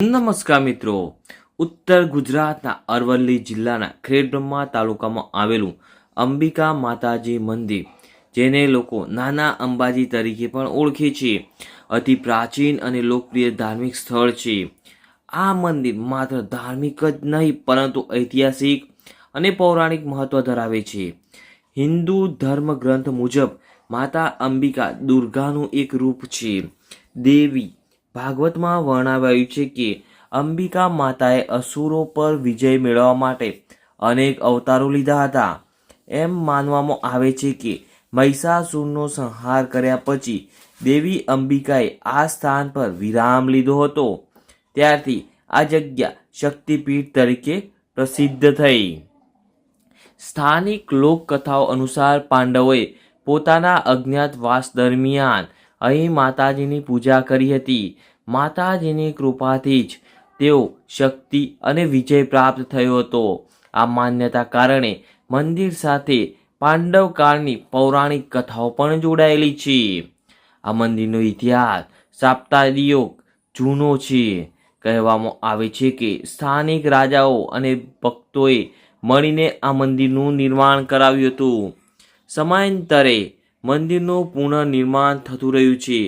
નમસ્કાર મિત્રો, ઉત્તર ગુજરાતના અરવલ્લી જિલ્લાના ખેડબ્રહ્મા તાલુકામાં આવેલું અંબિકા માતાજી મંદિર, જેને લોકો નાના અંબાજી તરીકે પણ ઓળખે છે, અતિ પ્રાચીન અને લોકપ્રિય ધાર્મિક સ્થળ છે. આ મંદિર માત્ર ધાર્મિક જ નહીં પરંતુ ઐતિહાસિક અને પૌરાણિક મહત્વ ધરાવે છે. હિન્દુ ધર્મ ગ્રંથ મુજબ માતા અંબિકા દુર્ગાનું એક રૂપ છે. દેવી ભાગવતમાં વર્ણવાયું છે કે અંબિકા માતાએ અસુરો પર વિજય મેળવવા માટે અનેક અવતારો લીધા હતા. એમ માનવામાં આવે છે કે મહિષાસુરનો સંહાર કર્યા પછી દેવી અંબિકાએ આ સ્થાન પર વિરામ લીધો હતો. ત્યારથી આ જગ્યા શક્તિપીઠ તરીકે પ્રસિદ્ધ થઈ. સ્થાનિક લોકકથાઓ અનુસાર પાંડવોએ પોતાના અજ્ઞાતવાસ દરમિયાન અહીં માતાજીની પૂજા કરી હતી. માતાજીની કૃપાથી જ તેઓ શક્તિ અને વિજય પ્રાપ્ત થયો હતો. આ માન્યતા કારણે મંદિર સાથે પાંડવકાળની પૌરાણિક કથાઓ પણ જોડાયેલી છે. આ મંદિરનો ઇતિહાસ સપ્તાયુગ જૂનો છે. કહેવામાં આવે છે કે સ્થાનિક રાજાઓ અને ભક્તોએ મળીને આ મંદિરનું નિર્માણ કરાવ્યું હતું. સમયાંતરે મંદિરનું પુનર્નિર્માણ થતું રહ્યું છે,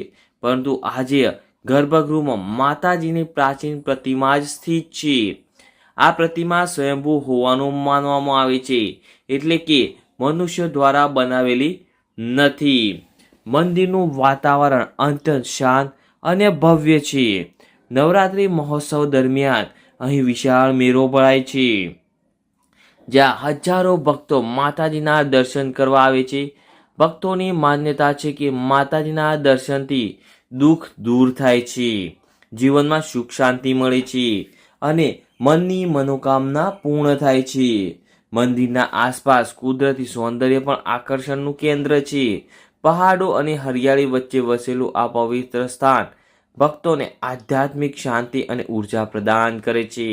પરંતુ આજે ગર્ભગૃહમાં માતાજીની પ્રાચીન પ્રતિમા જ સ્થિત છે. આ પ્રતિમા સ્વયંભૂ હોવાનું માનવામાં આવે છે, એટલે કે મનુષ્ય દ્વારા બનાવેલી નથી. મંદિરનું વાતાવરણ અત્યંત શાંત અને ભવ્ય છે. નવરાત્રિ મહોત્સવ દરમિયાન અહીં વિશાળ મેળો ભરાય છે, જ્યાં હજારો ભક્તો માતાજીના દર્શન કરવા આવે છે. ભક્તોની માન્યતા છે કે માતાજીના દર્શનથી દુઃખ દૂર થાય છે, જીવનમાં સુખ શાંતિ મળે છે અને મનની મનોકામના પૂર્ણ થાય છે. મંદિરના આસપાસ કુદરતી સૌંદર્ય પણ આકર્ષણનું કેન્દ્ર છે. પહાડો અને હરિયાળી વચ્ચે વસેલું આ પવિત્ર સ્થાન ભક્તોને આધ્યાત્મિક શાંતિ અને ઉર્જા પ્રદાન કરે છે.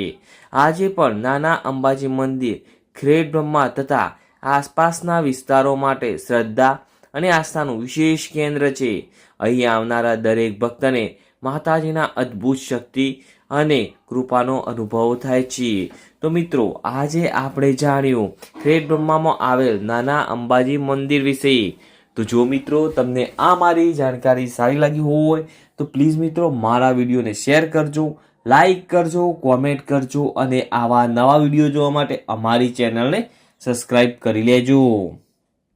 આજે પણ નાના અંબાજી મંદિર ખેડબ્રહ્મા તથા આસપાસના વિસ્તારો માટે શ્રદ્ધા અને આસ્થાનું વિશેષ કેન્દ્ર છે. અહીં આવનારા દરેક ભક્તને માતાજીના અદ્ભુત શક્તિ અને કૃપાનો અનુભવ થાય છે. તો મિત્રો, આજે આપણે જાણ્યું ખેડબ્રહ્મામાં આવેલ નાના અંબાજી મંદિર વિશે. તો જો મિત્રો તમને આ મારી જાણકારી સારી લાગી હોય તો પ્લીઝ મિત્રો મારા વિડીયોને શેર કરજો, લાઈક કરજો, કોમેન્ટ કરજો અને આવા નવા વિડીયો જોવા માટે અમારી ચેનલને સબસ્ક્રાઈબ કરી લેજો.